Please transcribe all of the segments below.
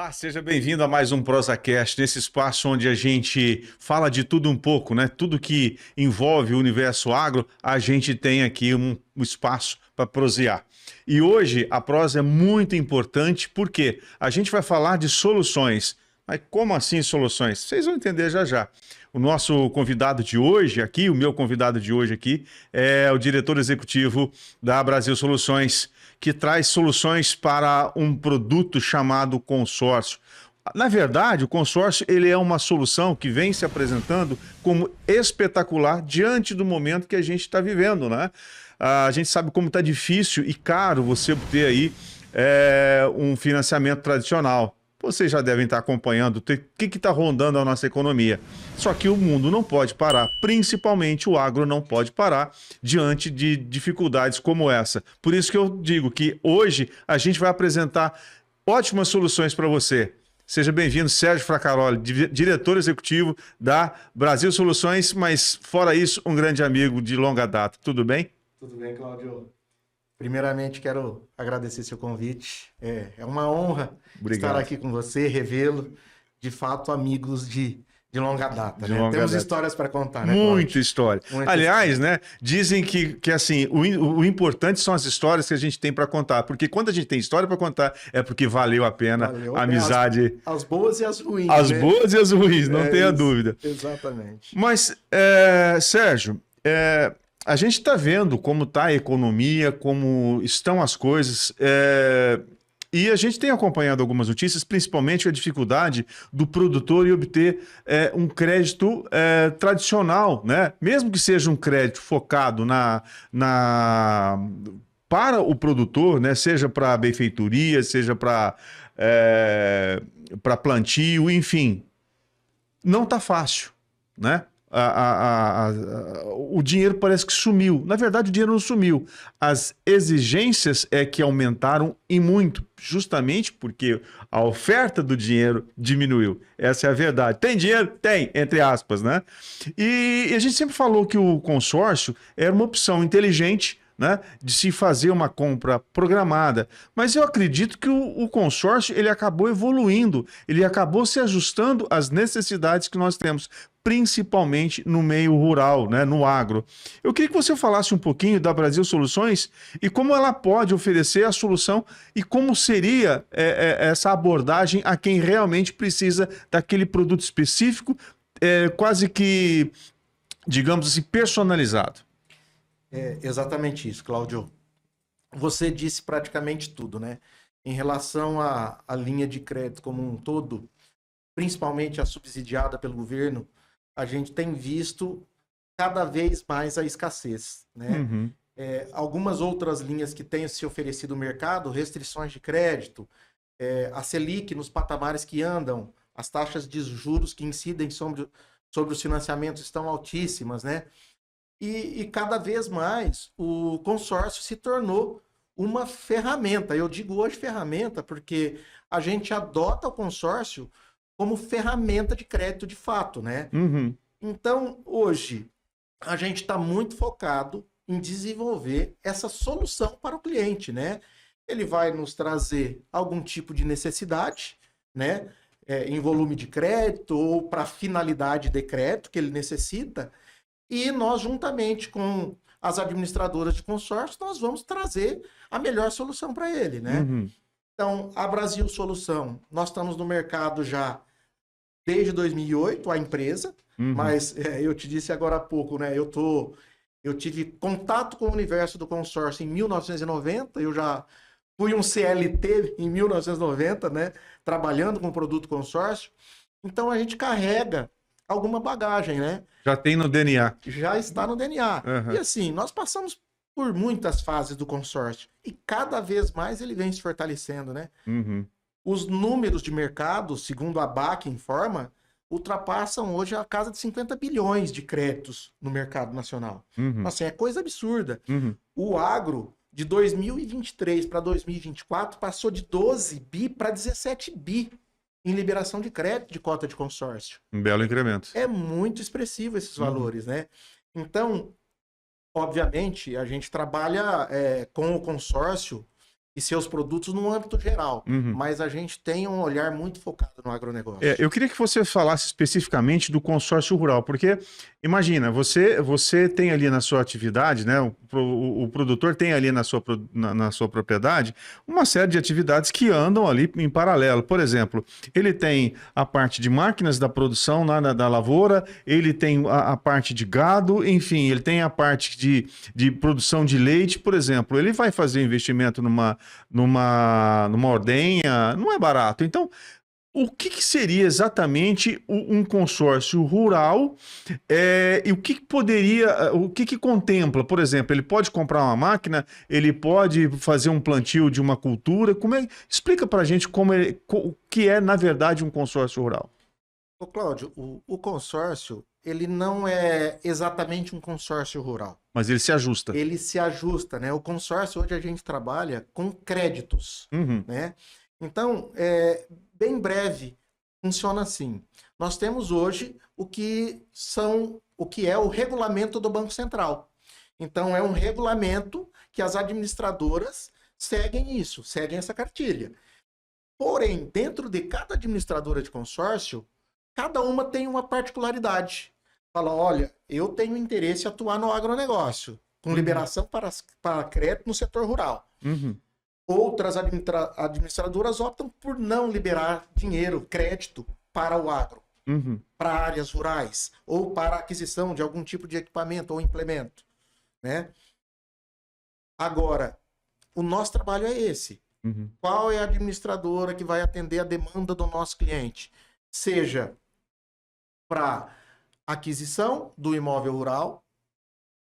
Olá, seja bem-vindo a mais um ProsaCast, nesse espaço onde a gente fala de tudo um pouco, né? Tudo que envolve o universo agro, a gente tem aqui um espaço para prosear. E hoje a prosa é muito importante porque a gente vai falar de soluções. Mas como assim soluções? Vocês vão entender já já. O nosso convidado de hoje aqui, o meu convidado de hoje aqui, é o diretor executivo da Brasil Soluções, que traz soluções para um produto chamado consórcio. Na verdade, o consórcio ele é uma solução que vem se apresentando como espetacular diante do momento que a gente está vivendo, né? A gente sabe como está difícil e caro você obter aí um financiamento tradicional. Vocês já devem estar acompanhando o que está rondando a nossa economia. Só que o mundo não pode parar, principalmente o agro não pode parar diante de dificuldades como essa. Por isso que eu digo que hoje a gente vai apresentar ótimas soluções para você. Seja bem-vindo, Sérgio Fracaroli, diretor executivo da Brasil Soluções, mas fora isso, um grande amigo de longa data. Tudo bem? Tudo bem, Cláudio? Primeiramente, quero agradecer seu convite. É uma honra estar aqui com você, revê-lo. De fato, amigos de longa data, né? Temos histórias para contar, né, Cláudio? Muita história. Aliás, né, dizem que assim, o importante são as histórias que a gente tem para contar, porque quando a gente tem história para contar, é porque valeu a pena a amizade. As boas e as ruins, As né? boas e as ruins, não tenha dúvida. Exatamente. Mas, Sérgio, a gente está vendo como está a economia, como estão as coisas, e a gente tem acompanhado algumas notícias, principalmente a dificuldade do produtor em obter um crédito tradicional, né? Mesmo que seja um crédito focado para o produtor, né? Seja para benfeitoria, seja para plantio, enfim, não está fácil, né? O dinheiro parece que sumiu. Na verdade, o dinheiro não sumiu. As exigências é que aumentaram e muito, justamente porque a oferta do dinheiro diminuiu. Essa é a verdade. Tem dinheiro? Tem, entre aspas, né? E a gente sempre falou que o consórcio era uma opção inteligente, né, de se fazer uma compra programada. Mas eu acredito que o consórcio ele acabou evoluindo, ele acabou se ajustando às necessidades que nós temos, principalmente no meio rural, né, no agro. Eu queria que você falasse um pouquinho da Brasil Soluções e como ela pode oferecer a solução e como seria essa abordagem a quem realmente precisa daquele produto específico, quase que, digamos assim, personalizado. É exatamente isso, Cláudio. Você disse praticamente tudo, né? Em relação à linha de crédito como um todo, principalmente a subsidiada pelo governo, a gente tem visto cada vez mais a escassez, né? Uhum. Algumas outras linhas que têm se oferecido no mercado, restrições de crédito, a Selic nos patamares que andam, as taxas de juros que incidem sobre os financiamentos estão altíssimas, né? E cada vez mais o consórcio se tornou uma ferramenta. Eu digo hoje ferramenta porque a gente adota o consórcio como ferramenta de crédito de fato, né? Uhum. Então, hoje, a gente está muito focado em desenvolver essa solução para o cliente, né? Ele vai nos trazer algum tipo de necessidade, né? Em volume de crédito ou para finalidade de crédito que ele necessita. E nós, juntamente com as administradoras de consórcio, nós vamos trazer a melhor solução para ele, né? Uhum. Então, a Brasil Solução, nós estamos no mercado já desde 2008, a empresa, mas eu te disse agora há pouco, né? Eu tive contato com o universo do consórcio em 1990, eu já fui um CLT em 1990, né? Trabalhando com o produto consórcio. Então, a gente carrega alguma bagagem, né? Já tem no DNA. Já está no DNA. Uhum. E assim, nós passamos por muitas fases do consórcio e cada vez mais ele vem se fortalecendo, né? Uhum. Os números de mercado, segundo a ABAC informa, ultrapassam hoje a casa de 50 bilhões de créditos no mercado nacional. Uhum. Assim, é coisa absurda. Uhum. O agro, de 2023 para 2024, passou de 12 bi para 17 bi em liberação de crédito de cota de consórcio. Um belo incremento. É muito expressivo esses valores, né? Então, obviamente, a gente trabalha com o consórcio e seus produtos no âmbito geral, Uhum. mas a gente tem um olhar muito focado no agronegócio. Eu queria que você falasse especificamente do consórcio rural, porque imagina, você tem ali na sua atividade, né? O produtor tem ali na sua propriedade uma série de atividades que andam ali em paralelo. Por exemplo, ele tem a parte de máquinas da produção lá da lavoura, ele tem a parte de gado, enfim, ele tem a parte de produção de leite, por exemplo. Ele vai fazer investimento numa ordenha, não é barato. Então, o que seria exatamente um consórcio rural e o que poderia, o que contempla? Por exemplo, ele pode comprar uma máquina, ele pode fazer um plantio de uma cultura. Explica para a gente o que é, na verdade, um consórcio rural. Ô, Cláudio, o consórcio, ele não é exatamente um consórcio rural. Mas ele se ajusta. Ele se ajusta, né? O consórcio, hoje a gente trabalha com créditos, Uhum. né? Então, bem breve, funciona assim. Nós temos hoje o que é o regulamento do Banco Central. Então, é um regulamento que as administradoras seguem essa cartilha. Porém, dentro de cada administradora de consórcio, cada uma tem uma particularidade. Fala, olha, eu tenho interesse em atuar no agronegócio, com liberação para crédito no setor rural. Uhum. Outras administradoras optam por não liberar dinheiro, crédito para o agro, para áreas rurais, ou para aquisição de algum tipo de equipamento ou implemento, né? Agora, o nosso trabalho é esse. Qual é a administradora que vai atender a demanda do nosso cliente? Seja para aquisição do imóvel rural,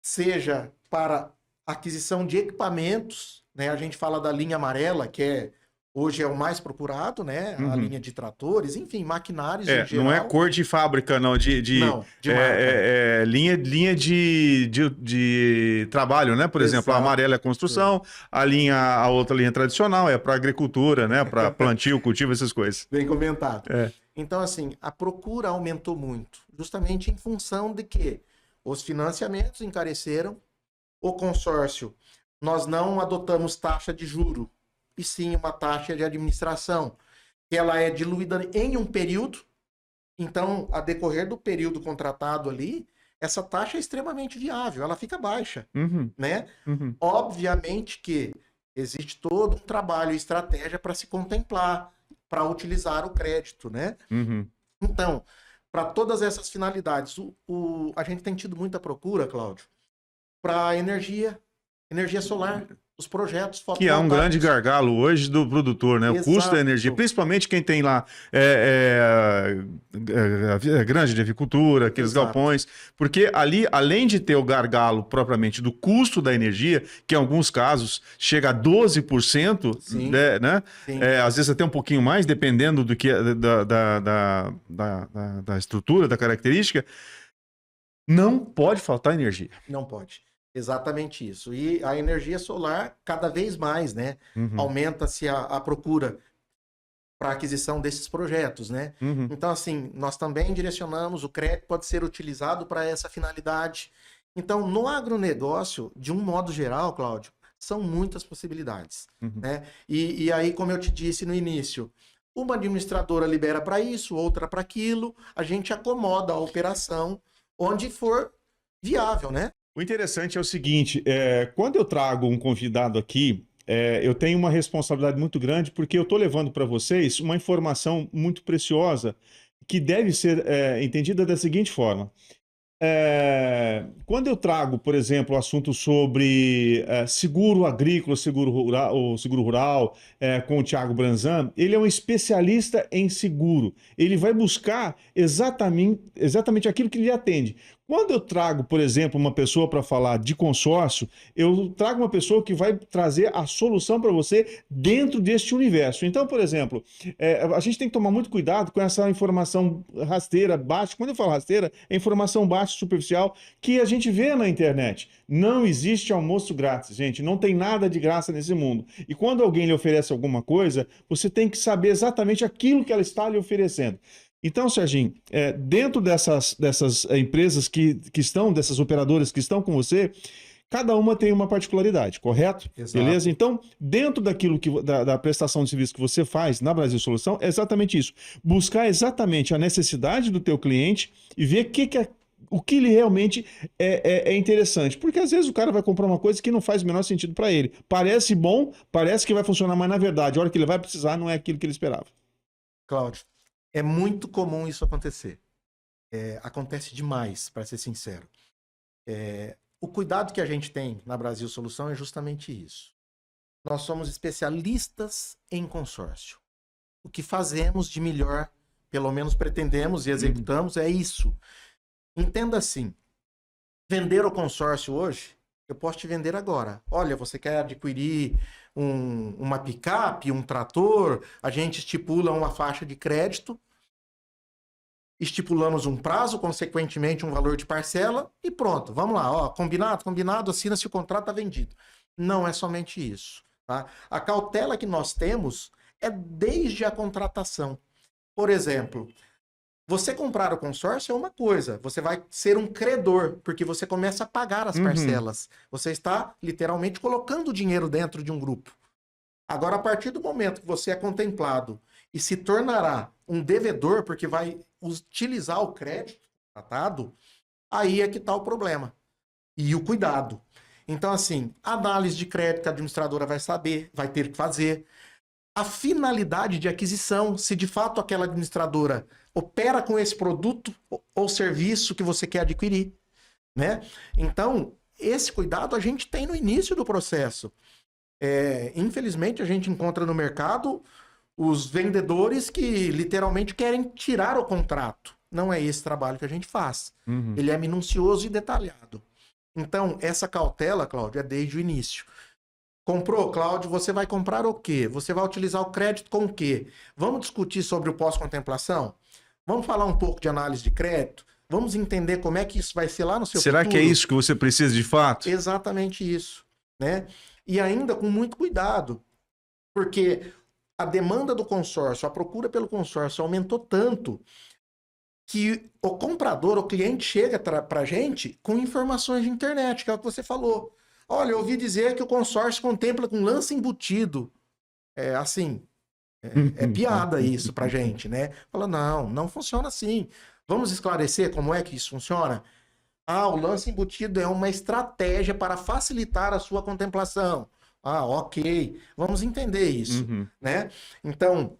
seja para aquisição de equipamentos, né? A gente fala da linha amarela, que hoje é o mais procurado, né? A linha de tratores, enfim, maquinários em geral. Não é cor de fábrica, não, de marca. Linha de trabalho, né? Por exemplo, a amarela é construção, a outra linha tradicional é para agricultura, né? Para plantio, cultivo, essas coisas. Bem comentado. Então, assim, a procura aumentou muito, justamente em função de que os financiamentos encareceram, o consórcio, nós não adotamos taxa de juro, e sim uma taxa de administração. Ela é diluída em um período, então, a decorrer do período contratado ali, essa taxa é extremamente viável, ela fica baixa, né? Obviamente que existe todo um trabalho e estratégia para se contemplar, para utilizar o crédito, né? Então, para todas essas finalidades, a gente tem tido muita procura, Cláudio, para energia solar, os projetos fotovoltaicos. Que é um grande gargalo hoje do produtor, né? Exato. O custo da energia, principalmente quem tem lá grande de avicultura, aqueles galpões, porque ali, além de ter o gargalo propriamente do custo da energia, que em alguns casos chega a 12%, né? Às vezes até um pouquinho mais, dependendo do que da estrutura, da característica, não pode faltar energia. Não pode. Exatamente isso. E a energia solar, cada vez mais, né? Aumenta-se a procura para aquisição desses projetos, né? Então, assim, nós também direcionamos, o crédito pode ser utilizado para essa finalidade. Então, no agronegócio, de um modo geral, Cláudio, são muitas possibilidades, né? E aí, como eu te disse no início, uma administradora libera para isso, outra para aquilo, a gente acomoda a operação onde for viável, né? O interessante é o seguinte, quando eu trago um convidado aqui, eu tenho uma responsabilidade muito grande, porque eu estou levando para vocês uma informação muito preciosa que deve ser entendida da seguinte forma. Quando eu trago, por exemplo, o assunto sobre seguro agrícola, seguro rural, com o Thiago Branzan, ele é um especialista em seguro. Ele vai buscar exatamente aquilo que lhe atende. Quando eu trago, por exemplo, uma pessoa para falar de consórcio, eu trago uma pessoa que vai trazer a solução para você dentro deste universo. Então, por exemplo, a gente tem que tomar muito cuidado com essa informação rasteira, baixa. Quando eu falo rasteira, é informação baixa, superficial, que a gente vê na internet. Não existe almoço grátis, gente. Não tem nada de graça nesse mundo. E quando alguém lhe oferece alguma coisa, você tem que saber exatamente aquilo que ela está lhe oferecendo. Então, Serginho, dentro dessas empresas que estão, dessas operadoras que estão com você, Cada uma tem uma particularidade, correto? Exato. Beleza? Então, dentro daquilo da prestação de serviço que você faz na Brasil Solução, é exatamente isso. Buscar exatamente a necessidade do teu cliente e ver o que ele realmente é interessante. Porque às vezes o cara vai comprar uma coisa que não faz o menor sentido para ele. Parece bom, parece que vai funcionar, mas na verdade, a hora que ele vai precisar, não é aquilo que ele esperava. Cláudio, é muito comum isso acontecer. Acontece demais, para ser sincero. O cuidado que a gente tem na Brasil Solução é justamente isso. Nós somos especialistas em consórcio. O que fazemos de melhor, pelo menos pretendemos e executamos, é isso. Entenda assim, vender o consórcio hoje, eu posso te vender agora. Olha, você quer adquirir uma picape, um trator, a gente estipula uma faixa de crédito, estipulamos um prazo, consequentemente um valor de parcela e pronto, vamos lá, ó, combinado, assina-se o contrato, tá vendido. Não é somente isso, tá? A cautela que nós temos é desde a contratação. Por exemplo, você comprar o consórcio é uma coisa, você vai ser um credor, porque você começa a pagar as parcelas. Você está literalmente colocando dinheiro dentro de um grupo. Agora, a partir do momento que você é contemplado e se tornará um devedor, porque vai utilizar o crédito tratado, aí é que está o problema. E o cuidado. Então, assim, análise de crédito que a administradora vai saber, vai ter que fazer. A finalidade de aquisição, se de fato aquela administradora opera com esse produto ou serviço que você quer adquirir, né? Então, esse cuidado a gente tem no início do processo. Infelizmente, a gente encontra no mercado os vendedores que literalmente querem tirar o contrato. Não é esse trabalho que a gente faz. Ele é minucioso e detalhado. Então, essa cautela, Cláudio, é desde o início. Comprou, Cláudio, você vai comprar o quê? Você vai utilizar o crédito com o quê? Vamos discutir sobre o pós-contemplação? Vamos falar um pouco de análise de crédito? Vamos entender como é que isso vai ser lá no seu Será futuro? que é isso que você precisa de fato? Exatamente isso, né? E ainda com muito cuidado, porque a demanda do consórcio, a procura pelo consórcio aumentou tanto que o comprador, o cliente chega para a gente com informações de internet, que é o que você falou. Olha, eu ouvi dizer que o consórcio contempla com lance embutido. É piada isso pra gente, né? Fala, não funciona assim. Vamos esclarecer como é que isso funciona? O lance embutido é uma estratégia para facilitar a sua contemplação. Ok. Vamos entender isso, né? Então,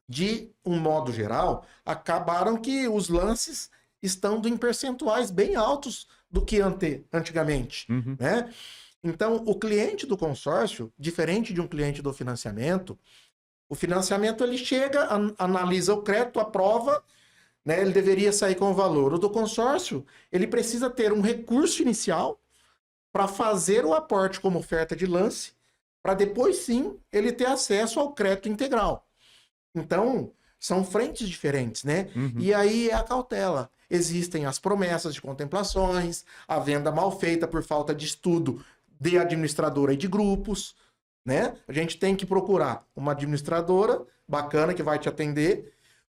de um modo geral, acabaram que os lances estão em percentuais bem altos do que antigamente, né? Então, o cliente do consórcio, diferente de um cliente do financiamento, o financiamento ele chega, analisa o crédito, aprova, né, ele deveria sair com o valor. O do consórcio, ele precisa ter um recurso inicial para fazer o aporte como oferta de lance, para depois sim ele ter acesso ao crédito integral. Então, são frentes diferentes, né? E aí é a cautela. Existem as promessas de contemplações, a venda mal feita por falta de estudo de administradora e de grupos, né? A gente tem que procurar uma administradora bacana que vai te atender,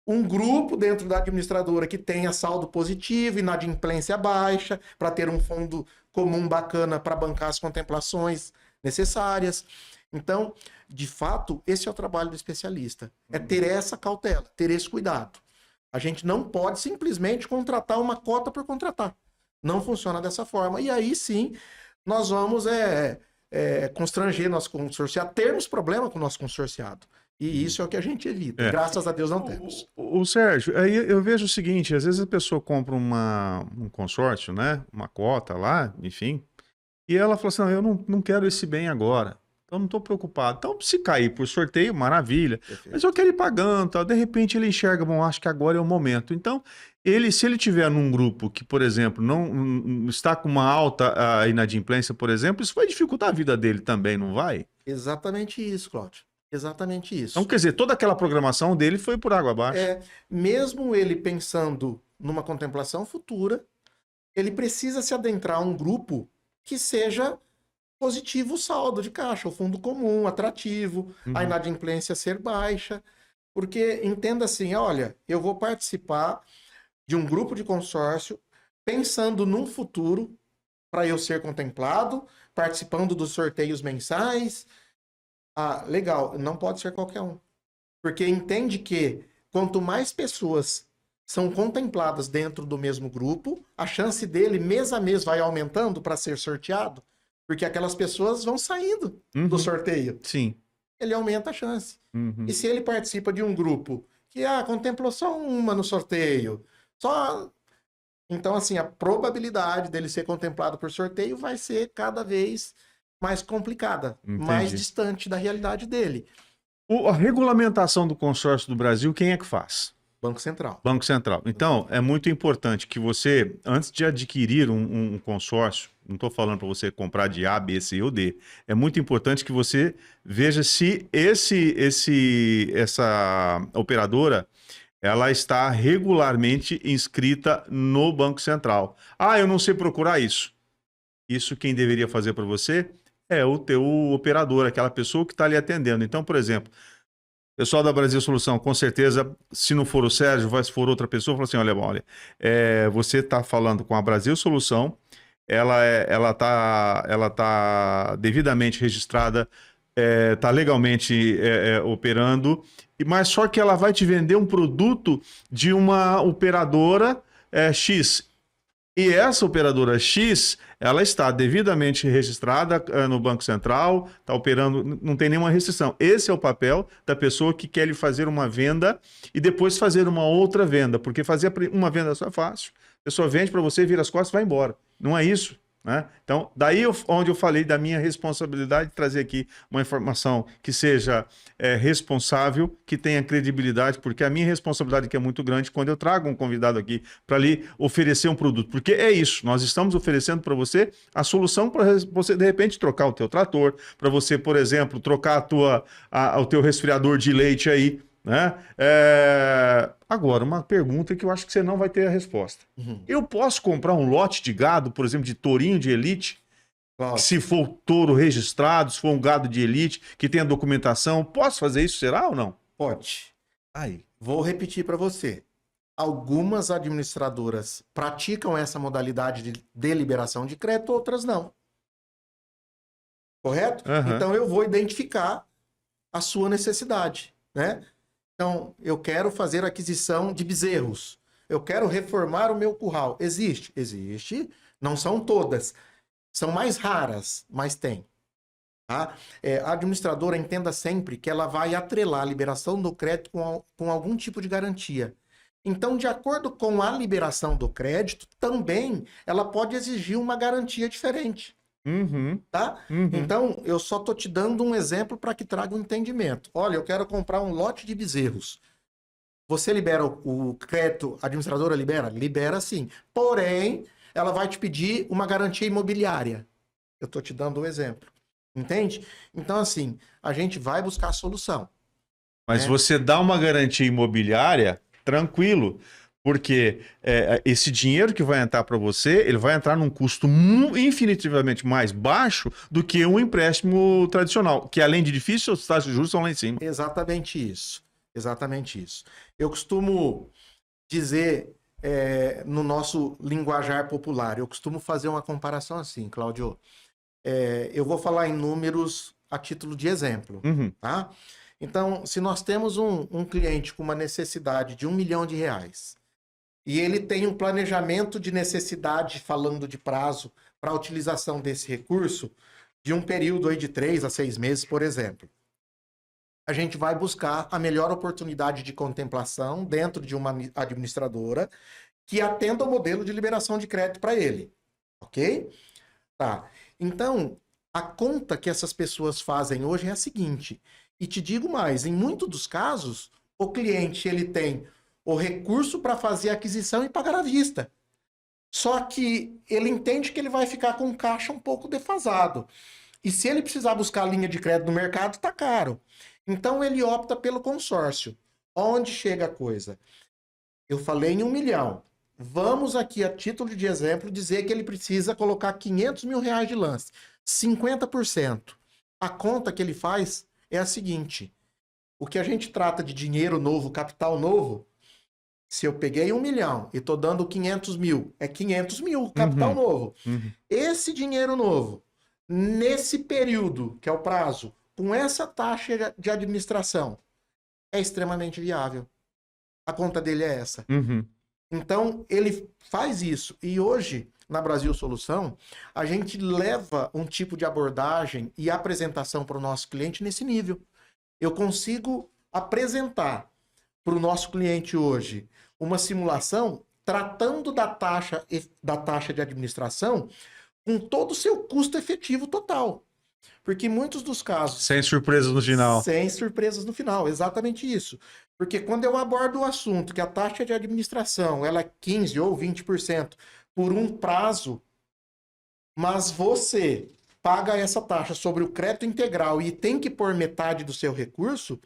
um grupo dentro da administradora que tenha saldo positivo, inadimplência baixa, para ter um fundo comum bacana para bancar as contemplações necessárias. Então, de fato, esse é o trabalho do especialista. É ter essa cautela, ter esse cuidado. A gente não pode simplesmente contratar uma cota por contratar. Não funciona dessa forma. E aí sim, nós vamos constranger nosso consorciado, termos problema com o nosso consorciado. E isso é o que a gente evita. Graças a Deus não temos. O Sérgio, aí eu vejo o seguinte, às vezes a pessoa compra um consórcio, né? Uma cota lá, enfim, e ela fala assim, não, eu não quero esse bem agora. Então não estou preocupado. Então, se cair por sorteio, maravilha. Perfeito. Mas eu quero ir pagando, tal. De repente ele enxerga, bom, acho que agora é o momento. Então, se ele tiver num grupo que, por exemplo, não está com uma alta inadimplência, por exemplo, isso vai dificultar a vida dele também, não vai? Exatamente isso, Cláudio. Exatamente isso. Então, quer dizer, toda aquela programação dele foi por água abaixo. Mesmo ele pensando numa contemplação futura, ele precisa se adentrar a um grupo que seja positivo o saldo de caixa, o fundo comum, atrativo, a inadimplência ser baixa. Porque entenda assim, olha, eu vou participar de um grupo de consórcio pensando num futuro para eu ser contemplado, participando dos sorteios mensais. Ah, legal, não pode ser qualquer um. Porque entende que quanto mais pessoas são contempladas dentro do mesmo grupo, a chance dele mês a mês vai aumentando para ser sorteado, porque aquelas pessoas vão saindo do sorteio. Sim. Ele aumenta a chance. E se ele participa de um grupo que contemplou só uma no sorteio, só... Então, assim, a probabilidade dele ser contemplado por sorteio vai ser cada vez mais complicada, mais distante da realidade dele. A regulamentação do consórcio do Brasil, quem é que faz? Banco Central. Banco Central. Então, é muito importante que você, antes de adquirir um consórcio, não estou falando para você comprar de A, B, C ou D, é muito importante que você veja se essa operadora ela está regularmente inscrita no Banco Central. Ah, eu não sei procurar isso. Isso quem deveria fazer para você é o teu operador, aquela pessoa que está ali atendendo. Então, por exemplo, pessoal da Brasil Solução, com certeza, se não for o Sérgio, se for outra pessoa, fala assim, olha, você está falando com a Brasil Solução, ela tá devidamente registrada, está legalmente operando, mas só que ela vai te vender um produto de uma operadora X. E essa operadora X, ela está devidamente registrada no Banco Central, está operando, não tem nenhuma restrição. Esse é o papel da pessoa que quer lhe fazer uma venda e depois fazer uma outra venda, porque fazer uma venda só é fácil. A pessoa vende para você, vira as costas e vai embora. Não é isso. Né? Então, daí onde eu falei da minha responsabilidade de trazer aqui uma informação que seja responsável, que tenha credibilidade, porque a minha responsabilidade aqui é muito grande quando eu trago um convidado aqui para lhe oferecer um produto, porque é isso, nós estamos oferecendo para você a solução para você de repente trocar o teu trator, para você, por exemplo, trocar o teu resfriador de leite aí, né? Agora, uma pergunta que eu acho que você não vai ter a resposta. Eu posso comprar um lote de gado, por exemplo, de tourinho de elite, se for touro registrado, se for um gado de elite, que tenha documentação, posso fazer isso, será ou não? Pode. Aí, vou repetir para você. Algumas administradoras praticam essa modalidade de deliberação de crédito, outras não. Correto? Então, eu vou identificar a sua necessidade, né? Então, eu quero fazer aquisição de bezerros. Eu quero reformar o meu curral. Existe? Existe. Não são todas. São mais raras, mas tem. Tá? A administradora entenda sempre que ela vai atrelar a liberação do crédito com algum tipo de garantia. Então, de acordo com a liberação do crédito, também ela pode exigir uma garantia diferente. Tá? Então, eu só estou te dando um exemplo para que traga um entendimento. Olha, eu quero comprar um lote de bezerros. Você libera o crédito, a administradora libera? Libera sim. Porém, ela vai te pedir uma garantia imobiliária. Eu estou te dando um exemplo. Entende? Então, assim, a gente vai buscar a solução. Mas você dá uma garantia imobiliária, tranquilo. Porque esse dinheiro que vai entrar para você, ele vai entrar num custo infinitivamente mais baixo do que um empréstimo tradicional, que além de difícil, as taxas de juros são lá em cima. Exatamente isso. Exatamente isso. Eu costumo dizer, no nosso linguajar popular, eu costumo fazer uma comparação assim, Cláudio. Eu vou falar em números a título de exemplo, tá? Então, se nós temos um cliente com uma necessidade de R$1 milhão, e ele tem um planejamento de necessidade, falando de prazo, para a utilização desse recurso, de um período aí de 3 a 6 meses, por exemplo. A gente vai buscar a melhor oportunidade de contemplação dentro de uma administradora que atenda o modelo de liberação de crédito para ele. Ok? Tá. Então, a conta que essas pessoas fazem hoje é a seguinte, e te digo mais, em muitos dos casos, o cliente ele tem o recurso para fazer a aquisição e pagar à vista. Só que ele entende que ele vai ficar com o caixa um pouco defasado. E se ele precisar buscar linha de crédito no mercado, está caro. Então ele opta pelo consórcio. Onde chega a coisa? Eu falei em R$1 milhão. Vamos aqui, a título de exemplo, dizer que ele precisa colocar R$500 mil de lance. 50%. A conta que ele faz é a seguinte. O que a gente trata de dinheiro novo, capital novo, Se eu peguei 1 milhão e tô dando 500 mil, é 500 mil capital Uhum, novo. uhum. Esse dinheiro novo, nesse período, que é o prazo, com essa taxa de administração, é extremamente viável. A conta dele é essa. Uhum. Então, ele faz isso. E hoje, na Brasil Solução, a gente leva um tipo de abordagem e apresentação para o nosso cliente nesse nível. Eu consigo apresentar para o nosso cliente hoje uma simulação tratando da taxa de administração com todo o seu custo efetivo total. Porque em muitos dos casos, Sem surpresas no final. sem surpresas no final, exatamente isso. Porque quando eu abordo o assunto que a taxa de administração ela é 15 ou 20% por um prazo, mas você paga essa taxa sobre o crédito integral e tem que pôr metade do seu recurso,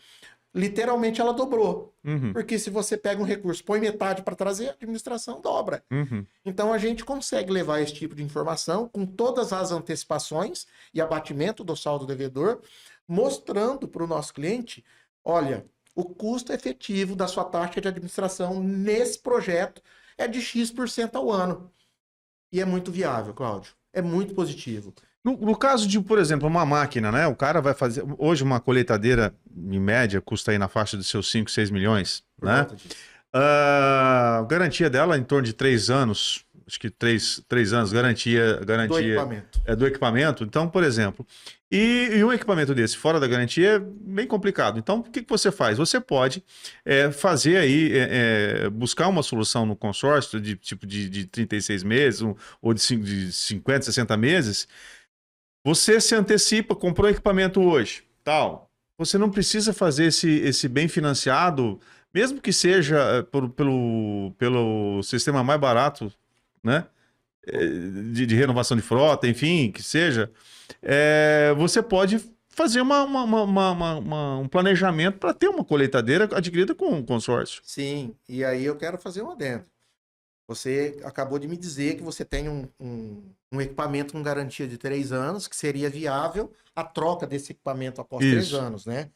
literalmente ela dobrou. Uhum, Porque se você pega um recurso, põe metade para trazer, a administração dobra. uhum. Então a gente consegue levar esse tipo de informação com todas as antecipações e abatimento do saldo devedor, mostrando para o nosso cliente, olha, o custo efetivo da sua taxa de administração nesse projeto é de X% ao ano. E é muito viável, Cláudio. É muito positivo. No caso de, por exemplo, uma máquina, né? O cara vai fazer. Hoje, uma colheitadeira, em média, custa aí na faixa dos seus 5, 6 milhões, Por né? volta disso. A garantia dela é em torno de 3 anos. Acho que 3 anos, garantia Do equipamento. é do equipamento. Então, por exemplo, e um equipamento desse fora da garantia é bem complicado. Então, o que você faz? Você pode fazer aí, buscar uma solução no consórcio de tipo de 36 meses ou de 50, 60 meses. Você se antecipa, comprou equipamento hoje, tal. Você não precisa fazer esse bem financiado, mesmo que seja pelo sistema mais barato, né? De renovação de frota, enfim, que seja. Você pode fazer um planejamento para ter uma colheitadeira adquirida com um consórcio. Sim, e aí eu quero fazer um adendo. Você acabou de me dizer que você tem um equipamento com garantia de 3 anos, que seria viável a troca desse equipamento após 3 Isso. anos, né?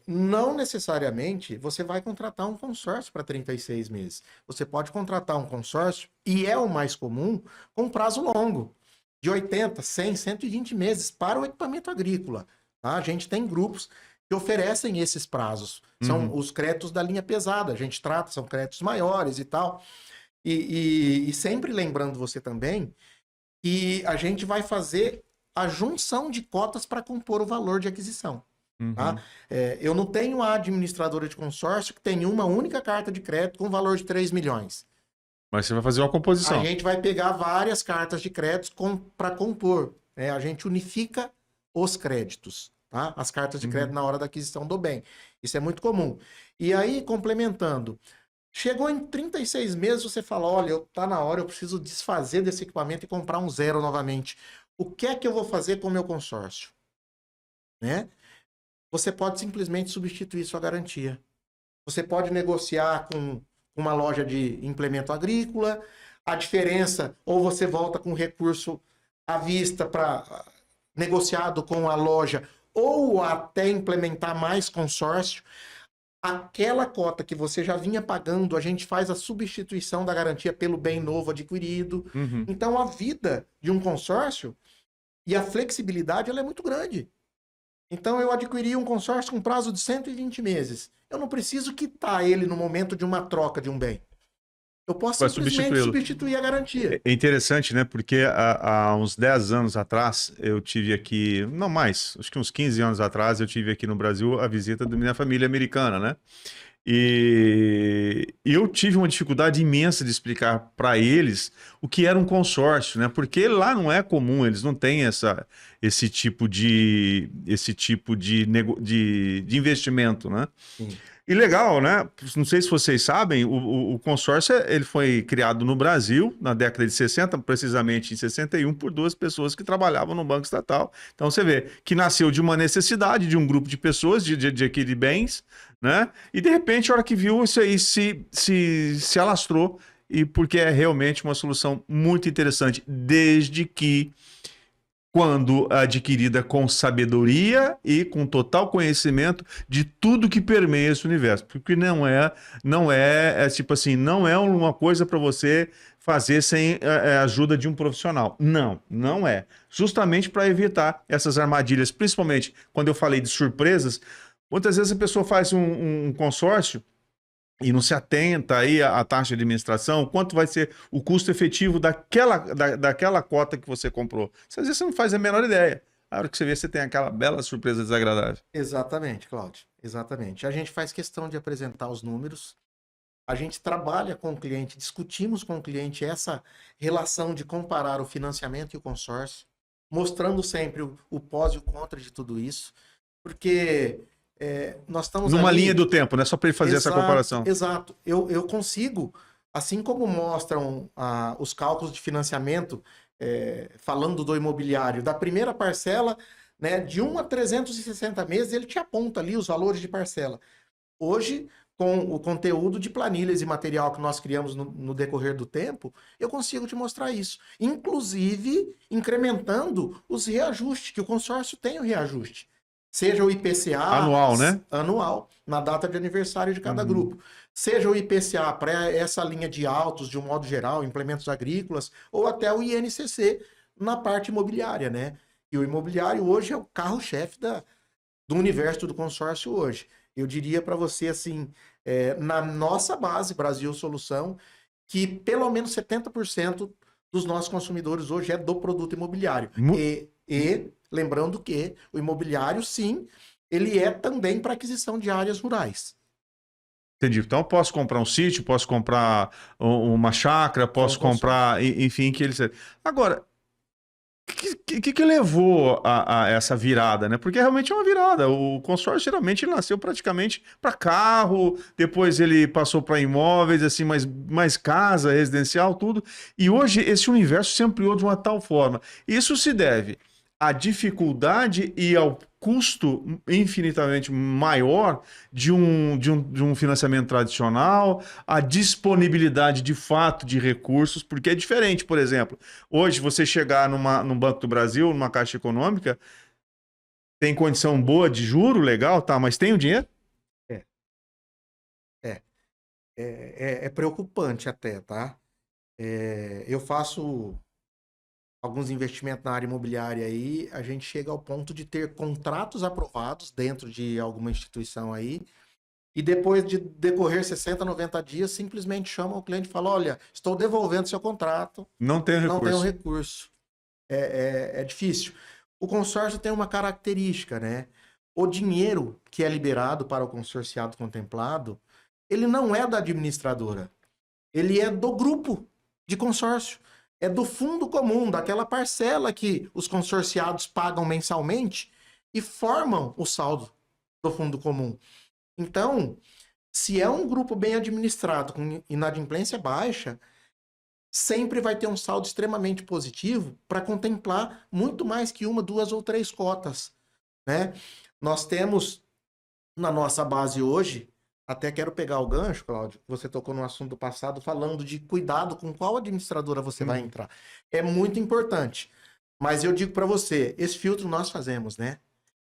Não necessariamente você vai contratar um consórcio para 36 meses. Você pode contratar um consórcio, e é o mais comum, com prazo longo, de 80, 100, 120 meses para o equipamento agrícola. Tá? A gente tem grupos que oferecem esses prazos. São Uhum. os créditos da linha pesada. A gente trata, são créditos maiores e tal. E sempre lembrando você também que a gente vai fazer a junção de cotas para compor o valor de aquisição. Tá? Uhum. Eu não tenho a administradora de consórcio que tem uma única carta de crédito com valor de 3 milhões. Mas você vai fazer uma A composição. gente vai pegar várias cartas de crédito para compor. Né? A gente unifica os créditos. Tá? As cartas de crédito Uhum. na hora da aquisição do bem. Isso é muito comum. E aí, complementando, chegou em 36 meses, você fala, olha, tá na hora, eu preciso desfazer desse equipamento e comprar um zero novamente. O que é que eu vou fazer com o meu consórcio? Né? Você pode simplesmente substituir sua garantia. Você pode negociar com uma loja de implemento agrícola, a diferença, ou você volta com recurso à vista para negociado com a loja, ou até implementar mais consórcio. Aquela cota que você já vinha pagando, a gente faz a substituição da garantia pelo bem novo adquirido. Uhum. Então, a vida de um consórcio e a flexibilidade ela é muito grande. Então, eu adquiri um consórcio com prazo de 120 meses. Eu não preciso quitar ele no momento de uma troca de um bem. Eu posso Vai simplesmente substituí-lo. substituir a garantia. É interessante, né? Porque há uns 10 anos atrás, eu tive aqui, não mais, acho que uns 15 anos atrás, eu tive aqui no Brasil a visita da minha família americana, né? E eu tive uma dificuldade imensa de explicar para eles o que era um consórcio, né? Porque lá não é comum, eles não têm esse tipo de investimento, né? Sim. E legal, né? Não sei se vocês sabem, o consórcio ele foi criado no Brasil na década de 60, precisamente em 61, por duas pessoas que trabalhavam no Banco Estatal. Então você vê que nasceu de uma necessidade de um grupo de pessoas de adquirir bens, né? E de repente, a hora que viu, isso aí se alastrou, e porque é realmente uma solução muito interessante, desde que quando adquirida com sabedoria e com total conhecimento de tudo que permeia esse universo, porque não é tipo assim, não é uma coisa para você fazer sem a ajuda de um profissional. Não, não é. Justamente para evitar essas armadilhas, principalmente quando eu falei de surpresas, muitas vezes a pessoa faz um consórcio e não se atenta aí à taxa de administração, quanto vai ser o custo efetivo daquela cota que você comprou. Às vezes você não faz a menor ideia. A hora que você vê, você tem aquela bela surpresa desagradável. Exatamente, Cláudio. Exatamente. A gente faz questão de apresentar os números. A gente trabalha com o cliente, discutimos com o cliente essa relação de comparar o financiamento e o consórcio, mostrando sempre o pós e o contra de tudo isso, porque nós estamos Numa ali... linha do tempo, né? Só para ele fazer essa comparação. Exato. Eu consigo, assim como mostram os cálculos de financiamento, falando do imobiliário, da primeira parcela, né, de 1 a 360 meses, ele te aponta ali os valores de parcela. Hoje, com o conteúdo de planilhas e material que nós criamos no decorrer do tempo, eu consigo te mostrar isso. Inclusive, incrementando os reajustes, que o consórcio tem o reajuste. Seja o IPCA Anual, né? anual, na data de aniversário de cada grupo. Seja o IPCA para essa linha de autos, de um modo geral, implementos agrícolas, ou até o INCC na parte imobiliária, né? E o imobiliário hoje é o carro-chefe do universo do consórcio hoje. Eu diria para você assim, na nossa base, Brasil Solução, que pelo menos 70% dos nossos consumidores hoje é do produto imobiliário. E lembrando que o imobiliário, sim, ele é também para aquisição de áreas rurais. Entendi. Então eu posso comprar um sítio, posso comprar uma chácara, posso comprar, enfim, que eles. Agora, o que levou a essa virada, né? Porque realmente é uma virada. O consórcio geralmente ele nasceu praticamente para carro, depois ele passou para imóveis, assim, mais casa, residencial, tudo. E hoje esse universo se ampliou de uma tal forma. Isso se deve à dificuldade e ao custo infinitamente maior de um financiamento tradicional, a disponibilidade de fato de recursos, porque é diferente, por exemplo, hoje você chegar num Banco do Brasil, numa Caixa Econômica, tem condição boa de juro, legal, tá, mas tem o dinheiro? É preocupante até, tá? Eu faço alguns investimentos na área imobiliária aí, a gente chega ao ponto de ter contratos aprovados dentro de alguma instituição aí, e depois de decorrer 60, 90 dias, simplesmente chama o cliente e fala, olha, estou devolvendo seu contrato, Não tem recurso. não tenho recurso. É difícil. O consórcio tem uma característica, né? O dinheiro que é liberado para o consorciado contemplado, ele não é da administradora, ele é do grupo de consórcio. É do fundo comum, daquela parcela que os consorciados pagam mensalmente e formam o saldo do fundo comum. Então, se é um grupo bem administrado, com inadimplência baixa, sempre vai ter um saldo extremamente positivo para contemplar muito mais que uma, duas ou três cotas, né? Nós temos na nossa base hoje, até quero pegar o gancho, Cláudio, você tocou no assunto do passado, falando de cuidado com qual administradora você vai entrar. É muito importante. Mas eu digo para você, esse filtro nós fazemos, né?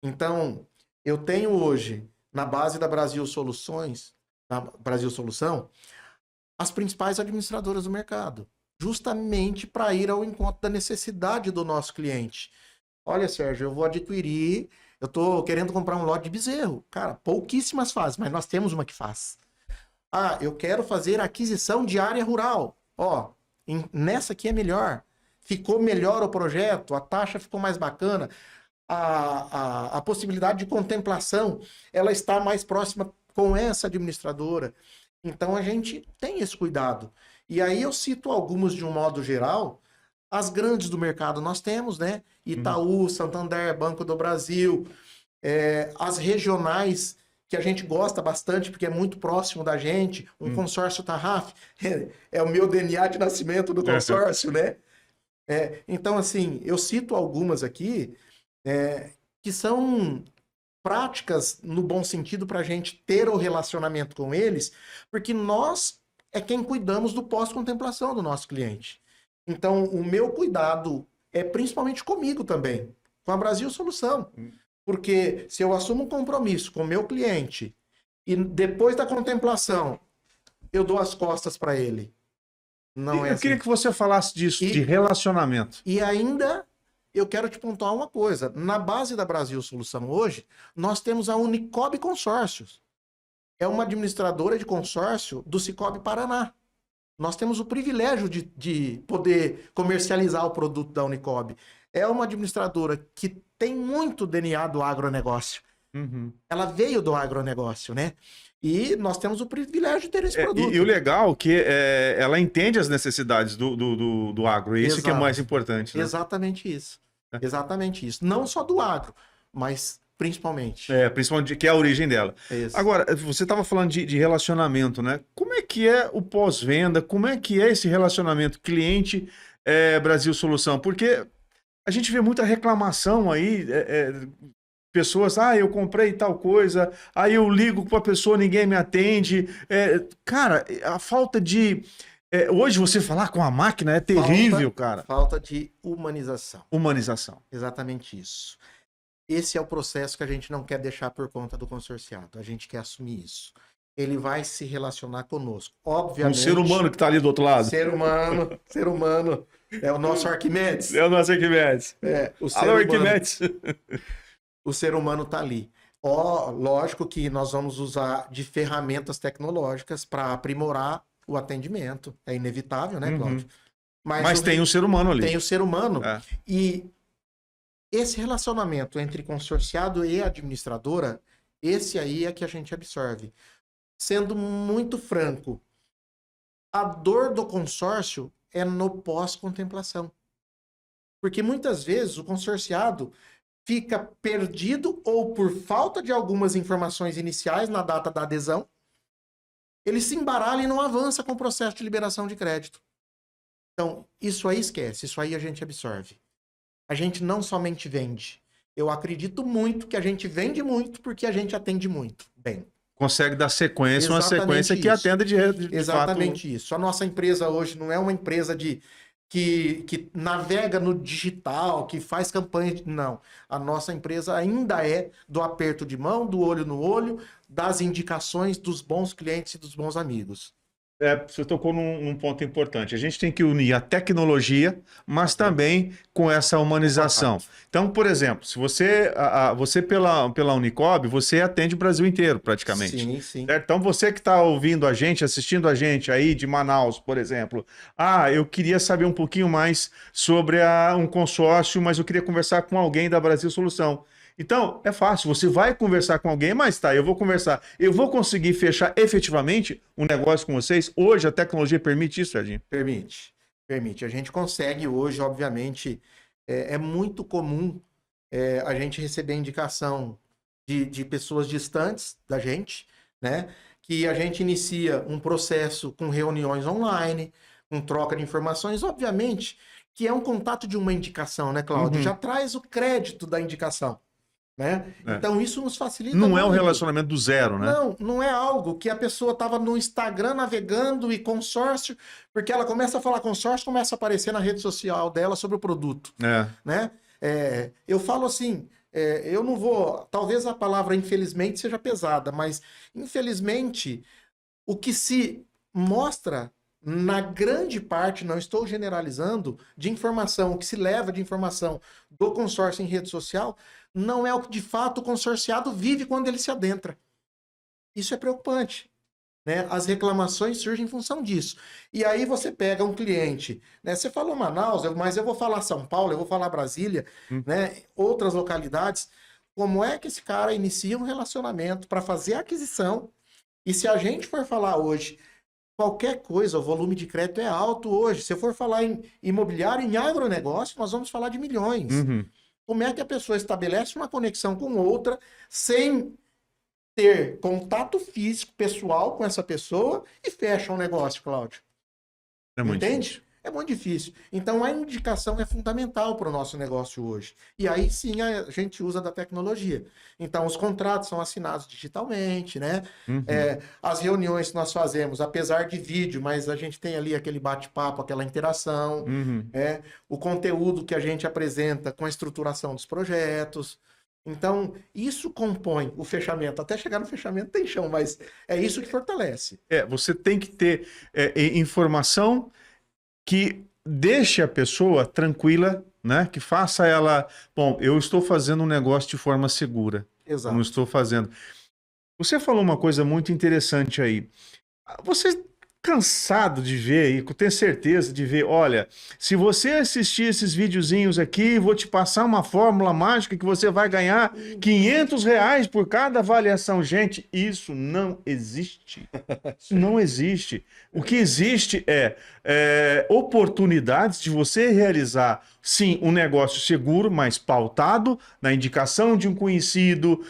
Então, eu tenho hoje, na base da Brasil Soluções, da Brasil Solução, as principais administradoras do mercado, justamente para ir ao encontro da necessidade do nosso cliente. Olha, Sérgio, eu vou adquirir, eu estou querendo comprar um lote de bezerro. Cara, pouquíssimas fazem, mas nós temos uma que faz. Ah, eu quero fazer aquisição de área rural. Ó, nessa aqui é melhor. Ficou melhor o projeto, a taxa ficou mais bacana, a possibilidade de contemplação, ela está mais próxima com essa administradora. Então a gente tem esse cuidado. E aí eu cito algumas de um modo geral. As grandes do mercado nós temos, né? Itaú, Santander, Banco do Brasil. As regionais, que a gente gosta bastante, porque é muito próximo da gente. Um consórcio Tarraf é o meu DNA de nascimento do consórcio, né? Então, assim, eu cito algumas aqui que são práticas no bom sentido para a gente ter o relacionamento com eles, porque nós é quem cuidamos do pós-contemplação do nosso cliente. Então, o meu cuidado é principalmente comigo também, com a Brasil Solução. Porque se eu assumo um compromisso com o meu cliente e depois da contemplação eu dou as costas para ele, não é Eu assim. queria que você falasse disso, de relacionamento. E ainda eu quero te pontuar uma coisa. Na base da Brasil Solução hoje, nós temos a Unicob Consórcios. É uma administradora de consórcio do Cicobi Paraná. Nós temos o privilégio de poder comercializar o produto da Unicob. É uma administradora que tem muito DNA do agronegócio. Uhum. Ela veio do agronegócio, né? E nós temos o privilégio de ter esse produto. E o legal é que ela entende as necessidades do agro, e isso que é mais importante, né? Exatamente isso. Exatamente isso. Não só do agro, mas principalmente. Principalmente que é a origem dela. Isso. Agora, você estava falando de relacionamento, né? Como é que é o pós-venda? Como é que é esse relacionamento cliente Brasil Solução? Porque a gente vê muita reclamação aí, pessoas, eu comprei tal coisa, aí eu ligo para a pessoa, ninguém me atende. Cara, a falta de... hoje você falar com a máquina é terrível, cara. Falta de humanização. Humanização. Exatamente isso. Esse é o processo que a gente não quer deixar por conta do consorciado. A gente quer assumir isso. Ele vai se relacionar conosco. Obviamente. Um ser humano que está ali do outro lado. Ser humano. É o nosso Arquimedes. É o nosso Arquimedes. Alô, Arquimedes. O ser humano está ali. Lógico que nós vamos usar de ferramentas tecnológicas para aprimorar o atendimento. É inevitável, né, Cláudio? Mas tem o ser humano ali. Tem o ser humano. E esse relacionamento entre consorciado e administradora, esse aí é que a gente absorve. Sendo muito franco, a dor do consórcio é no pós-contemplação. Porque muitas vezes o consorciado fica perdido ou por falta de algumas informações iniciais na data da adesão, ele se embaralha e não avança com o processo de liberação de crédito. Então, isso aí esquece, isso aí a gente absorve. A gente não somente vende. Eu acredito muito que a gente vende muito porque a gente atende muito bem. Consegue dar sequência, uma sequência que atenda de Exatamente fato. Isso. A nossa empresa hoje não é uma empresa que navega no digital, que faz campanha. Não. A nossa empresa ainda é do aperto de mão, do olho no olho, das indicações dos bons clientes e dos bons amigos. Você tocou num ponto importante. A gente tem que unir a tecnologia, mas também com essa humanização. Então, por exemplo, se você pela Unicob, você atende o Brasil inteiro, praticamente. Sim, sim. Certo? Então, você que está ouvindo a gente, assistindo a gente aí de Manaus, por exemplo. Eu queria saber um pouquinho mais sobre um consórcio, mas eu queria conversar com alguém da Brasil Solução. Então, é fácil, você vai conversar com alguém, mas eu vou conversar. Eu vou conseguir fechar efetivamente um negócio com vocês? Hoje a tecnologia permite isso, Serginho? Permite. A gente consegue hoje, obviamente, é muito comum a gente receber indicação de pessoas distantes da gente, né? Que a gente inicia um processo com reuniões online, com troca de informações, obviamente, que é um contato de uma indicação, né, Cláudio? Já traz o crédito da indicação. Né? Então isso nos facilita muito. Não é um relacionamento do zero, né? Não é algo que a pessoa estava no Instagram navegando e consórcio, porque ela começa a falar consórcio, começa a aparecer na rede social dela sobre o produto. Né? Eu falo assim, eu não vou... Talvez a palavra infelizmente seja pesada, mas infelizmente o que se mostra na grande parte, não estou generalizando, de informação, o que se leva de informação do consórcio em rede social, não é o que de fato o consorciado vive quando ele se adentra. Isso é preocupante. Né? As reclamações surgem em função disso. E aí você pega um cliente, né? Você falou Manaus, mas eu vou falar São Paulo, eu vou falar Brasília, né? Outras localidades. Como é que esse cara inicia um relacionamento para fazer a aquisição? E se a gente for falar hoje, qualquer coisa, o volume de crédito é alto hoje. Se eu for falar em imobiliário, em agronegócio, nós vamos falar de milhões. Como é que a pessoa estabelece uma conexão com outra sem ter contato físico, pessoal com essa pessoa e fecha um negócio, Cláudio? É muito Entende? difícil. É muito difícil. Então, a indicação é fundamental para o nosso negócio hoje. E aí sim a gente usa da tecnologia. Então, os contratos são assinados digitalmente, né? Uhum. As reuniões que nós fazemos, apesar de vídeo, mas a gente tem ali aquele bate-papo, aquela interação, Uhum. o conteúdo que a gente apresenta com a estruturação dos projetos. Então, isso compõe o fechamento. Até chegar no fechamento tem chão, mas é isso que fortalece. Você tem que ter informação que deixe a pessoa tranquila, né? Que faça ela, bom, eu estou fazendo um negócio de forma segura. Eu não Exato. estou fazendo. Você falou uma coisa muito interessante aí. Você cansado de ver, e tenho certeza de ver, olha, se você assistir esses videozinhos aqui, vou te passar uma fórmula mágica que você vai ganhar R$ 500 por cada avaliação. Gente, isso não existe. Não existe. O que existe é oportunidades de você realizar, sim, um negócio seguro, mas pautado na indicação de um conhecido,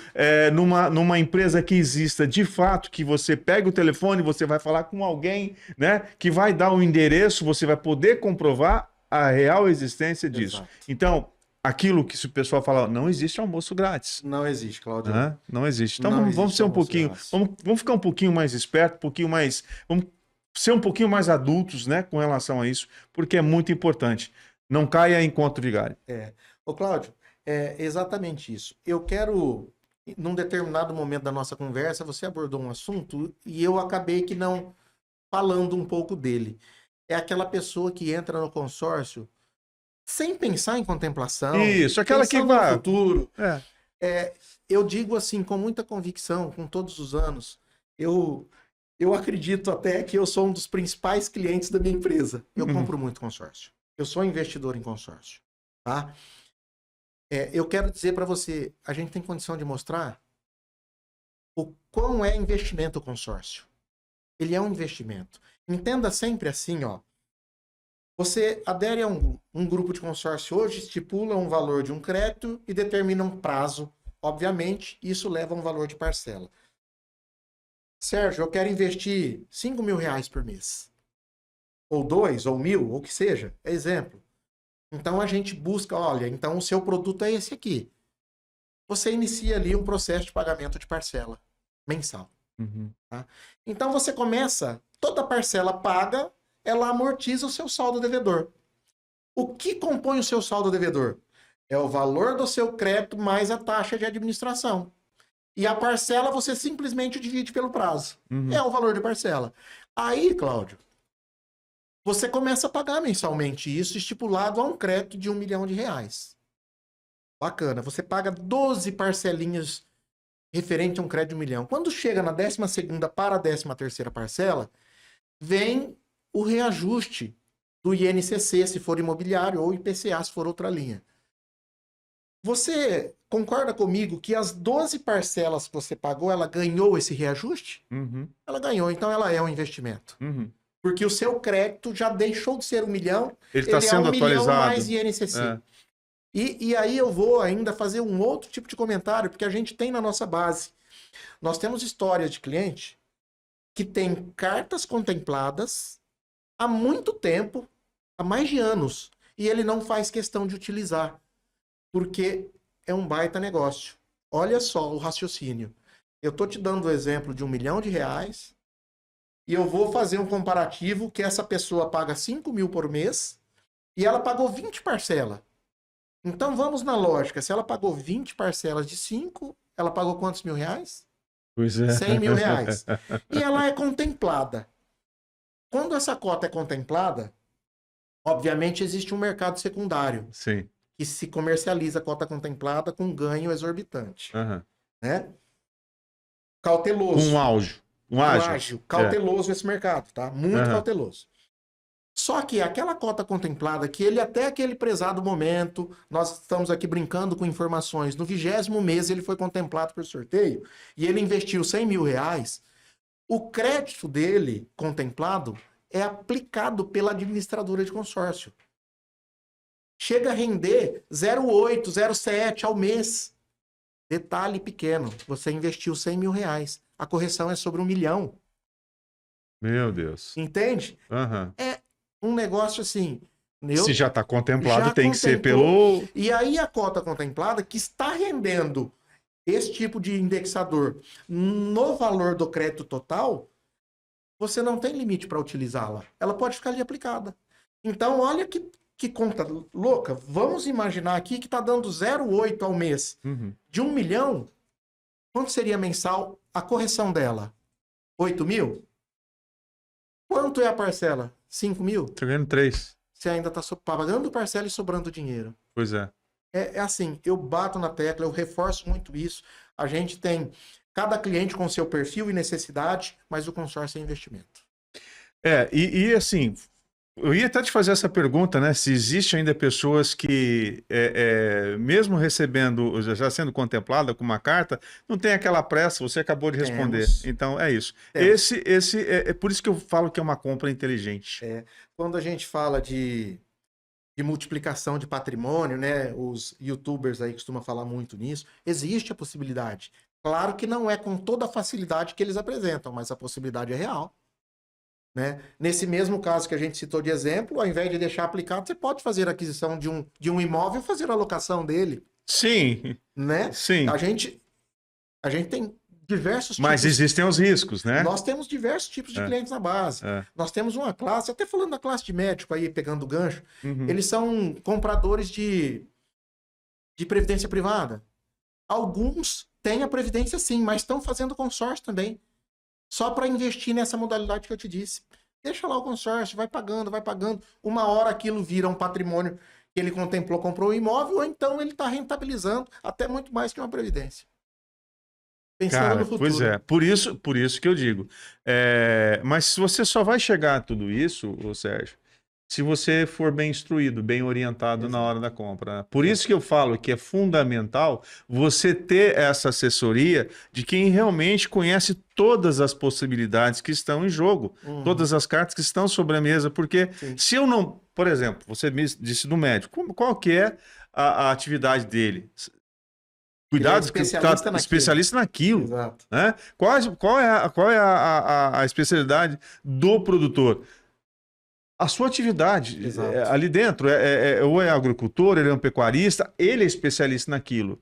numa empresa que exista de fato, que você pega o telefone, você vai falar com alguém, né, que vai dar um endereço, você vai poder comprovar a real existência disso. Exato. Então, aquilo que o pessoal fala, não existe almoço grátis. Não existe, Cláudio. Não existe. Então Não vamos existe ser um almoço pouquinho, grátis. vamos ficar um pouquinho mais esperto, um pouquinho mais, vamos ser um pouquinho mais adultos, né, com relação a isso, porque é muito importante. Não caia em conto vigário. Ô, Cláudio, é exatamente isso. Eu quero, num determinado momento da nossa conversa, você abordou um assunto e eu acabei que não falando um pouco dele. É aquela pessoa que entra no consórcio sem pensar em contemplação, Isso, aquela que pensando no vai. futuro. É. Eu digo assim, com muita convicção, com todos os anos, eu acredito até que eu sou um dos principais clientes da minha empresa. Eu compro muito consórcio. Eu sou investidor em consórcio, tá? Eu quero dizer para você, a gente tem condição de mostrar o quão é investimento o consórcio. Ele é um investimento. Entenda sempre assim, ó. Você adere a um grupo de consórcio hoje, estipula um valor de um crédito e determina um prazo. Obviamente, isso leva a um valor de parcela. Sérgio, eu quero investir R$ 5.000 por mês. Ou 2, ou 1.000, ou o que seja. É exemplo. Então a gente busca, olha, então o seu produto é esse aqui. Você inicia ali um processo de pagamento de parcela mensal. Tá? Então você começa, toda parcela paga, ela amortiza o seu saldo devedor. O que compõe o seu saldo devedor? É o valor do seu crédito mais a taxa de administração. E a parcela você simplesmente divide pelo prazo. É o valor de parcela. Aí, Cláudio, você começa a pagar mensalmente isso estipulado a um crédito de R$ 1.000.000. Bacana. Você paga 12 parcelinhas referente a um crédito de 1 milhão. Quando chega na 12ª para a 13ª parcela, vem o reajuste do INCC, se for imobiliário, ou IPCA, se for outra linha. Você concorda comigo que as 12 parcelas que você pagou, ela ganhou esse reajuste? Ela ganhou, então ela é um investimento. Porque o seu crédito já deixou de ser 1 milhão, Ele está sendo é 1 milhão atualizado. mais INCC. E aí eu vou ainda fazer um outro tipo de comentário, porque a gente tem na nossa base. Nós temos histórias de cliente que tem cartas contempladas há muito tempo, há mais de anos, e ele não faz questão de utilizar, porque é um baita negócio. Olha só o raciocínio. Eu estou te dando o exemplo de R$ 1 milhão e eu vou fazer um comparativo que essa pessoa paga 5 mil por mês e ela pagou 20 parcelas. Então vamos na lógica. Se ela pagou 20 parcelas de 5, ela pagou quantos mil reais? Pois é. 100 mil reais. E ela é contemplada. Quando essa cota é contemplada, obviamente existe um mercado secundário. Sim. Que se comercializa a cota contemplada com ganho exorbitante. Né? Cauteloso. Um ágio. Cauteloso esse mercado, tá? Muito cauteloso. Só que aquela cota contemplada, que ele até aquele prezado momento, nós estamos aqui brincando com informações, no 20º mês ele foi contemplado por sorteio, e ele investiu 100 mil reais, o crédito dele contemplado é aplicado pela administradora de consórcio. Chega a render 0,8, 0,7 ao mês. Detalhe pequeno, você investiu 100 mil reais, a correção é sobre 1 milhão. Meu Deus. Entende? Um negócio assim, Se já está contemplado, já tem que ser contemplou. pelo... E aí a cota contemplada que está rendendo esse tipo de indexador no valor do crédito total, você não tem limite para utilizá-la. Ela pode ficar ali aplicada. Então, olha que conta louca. Vamos imaginar aqui que está dando 0,8 ao mês. Uhum. De 1 milhão, quanto seria mensal a correção dela? 8 mil? Quanto é a parcela? 5 mil? Tô ganhando 3. Você ainda está pagando parcela e sobrando dinheiro. Pois é. É assim, eu bato na tecla, eu reforço muito isso. A gente tem cada cliente com seu perfil e necessidade, mas o consórcio é investimento. E assim, eu ia até te fazer essa pergunta, né? Se existe ainda pessoas que, mesmo recebendo, já sendo contemplada com uma carta, não tem aquela pressa, você acabou de responder. Temos. Então, é isso. Temos. É por isso que eu falo que é uma compra inteligente. Quando a gente fala de multiplicação de patrimônio, né? Os YouTubers aí costumam falar muito nisso. Existe a possibilidade. Claro que não é com toda a facilidade que eles apresentam, mas a possibilidade é real. Né? Nesse mesmo caso que a gente citou de exemplo, ao invés de deixar aplicado, você pode fazer a aquisição de um imóvel e fazer a locação dele. Sim, né? sim. A gente tem diversos Mas tipos. existem os riscos, né? Nós temos diversos tipos de clientes na base. Nós temos uma classe, até falando da classe de médico aí, pegando o gancho, eles são compradores de previdência privada. Alguns têm a previdência sim, mas estão fazendo consórcio também. Só para investir nessa modalidade que eu te disse. Deixa lá o consórcio, vai pagando, vai pagando. Uma hora aquilo vira um patrimônio que ele contemplou, comprou um imóvel, ou então ele está rentabilizando até muito mais que uma previdência. Pensando no futuro. Pois é, por isso que eu digo. Mas se você só vai chegar a tudo isso, ô Sérgio, se você for bem instruído, bem orientado na hora da compra. Né? Por isso que eu falo que é fundamental você ter essa assessoria de quem realmente conhece todas as possibilidades que estão em jogo, todas as cartas que estão sobre a mesa, porque se eu não, por exemplo, você me disse do médico, qual que é a atividade dele? Cuidado, especialista naquilo. Exato. Né? Qual é a especialidade do produtor? A sua atividade ali dentro, ou é agricultor, ele é um pecuarista, ele é especialista naquilo.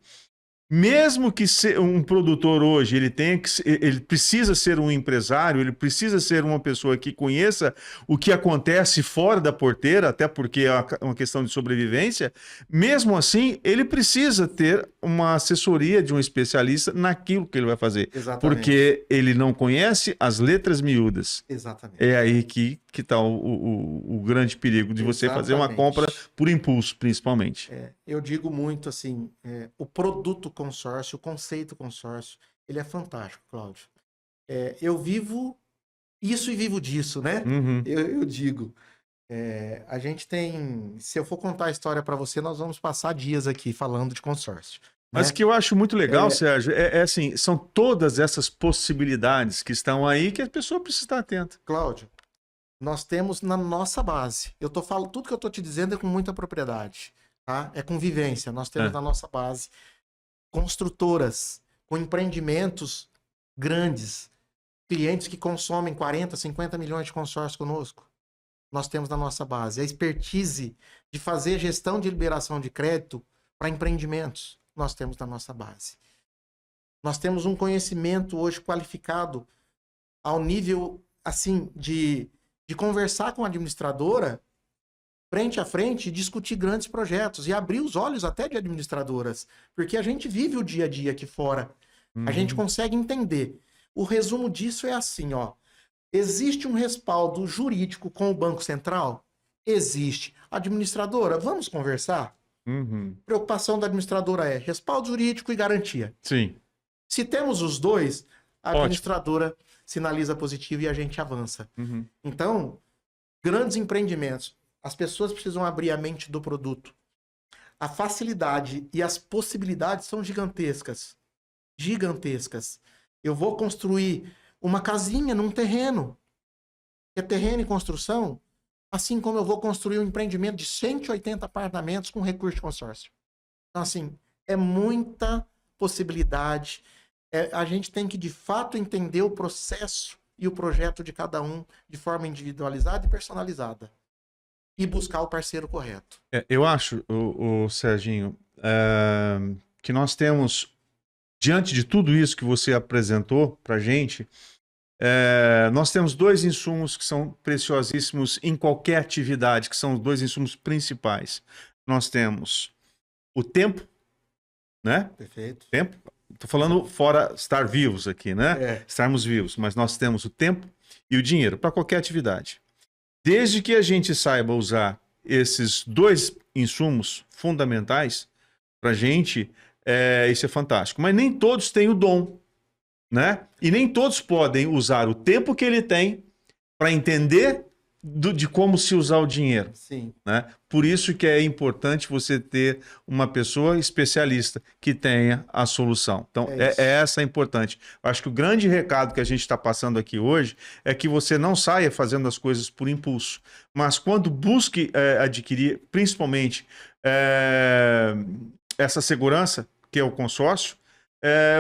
Mesmo que um produtor hoje, ele precisa ser um empresário, ele precisa ser uma pessoa que conheça o que acontece fora da porteira, até porque é uma questão de sobrevivência, mesmo assim, ele precisa ter uma assessoria de um especialista naquilo que ele vai fazer. Exatamente. Porque ele não conhece as letras miúdas. Exatamente. É aí que está o grande perigo de você fazer uma compra por impulso, principalmente. Eu digo muito assim, o produto consórcio, o conceito consórcio, ele é fantástico, Cláudio. Eu vivo isso e vivo disso, né? Eu digo. A gente tem... Se eu for contar a história para você, nós vamos passar dias aqui falando de consórcio. Mas o que eu acho muito legal, Sérgio, assim, são todas essas possibilidades que estão aí que a pessoa precisa estar atenta. Cláudio, nós temos na nossa base, tudo que eu estou te dizendo é com muita propriedade, tá? É com vivência. Nós temos na nossa base construtoras com empreendimentos grandes, clientes que consomem 40, 50 milhões de consórcios conosco. Nós temos na nossa base a expertise de fazer gestão de liberação de crédito para empreendimentos. Nós temos na nossa base. Nós temos um conhecimento hoje qualificado ao nível, assim, de conversar com a administradora frente a frente e discutir grandes projetos e abrir os olhos até de administradoras, porque a gente vive o dia a dia aqui fora. A gente consegue entender. O resumo disso é assim, ó. Existe um respaldo jurídico com o Banco Central? Existe. Administradora, vamos conversar? Preocupação da administradora é respaldo jurídico e garantia. Sim. Se temos os dois, a administradora sinaliza positivo e a gente avança. Então, grandes empreendimentos, as pessoas precisam abrir a mente do produto. A facilidade e as possibilidades são gigantescas. Gigantescas. Eu vou construir uma casinha num terreno. É terreno e construção, assim como eu vou construir um empreendimento de 180 apartamentos com recurso de consórcio. Então, assim, é muita possibilidade. A gente tem que, de fato, entender o processo e o projeto de cada um de forma individualizada e personalizada. e buscar o parceiro correto. Eu acho, o Serginho, que nós temos, diante de tudo isso que você apresentou para a gente, nós temos dois insumos que são preciosíssimos em qualquer atividade, que são os dois insumos principais. Nós temos o tempo, né? Perfeito. Tempo. Estou falando fora estar vivos aqui, né? Estarmos vivos, mas nós temos o tempo e o dinheiro para qualquer atividade. Desde que a gente saiba usar esses dois insumos fundamentais, para a gente, isso é fantástico. Mas nem todos têm o dom, né? E nem todos podem usar o tempo que ele tem para entender de como se usar o dinheiro. Sim. Né? Por isso que é importante você ter uma pessoa especialista que tenha a solução. Então, essa é importante. Eu acho que o grande recado que a gente está passando aqui hoje é que você não saia fazendo as coisas por impulso, mas quando busque adquirir, principalmente, essa segurança, que é o consórcio,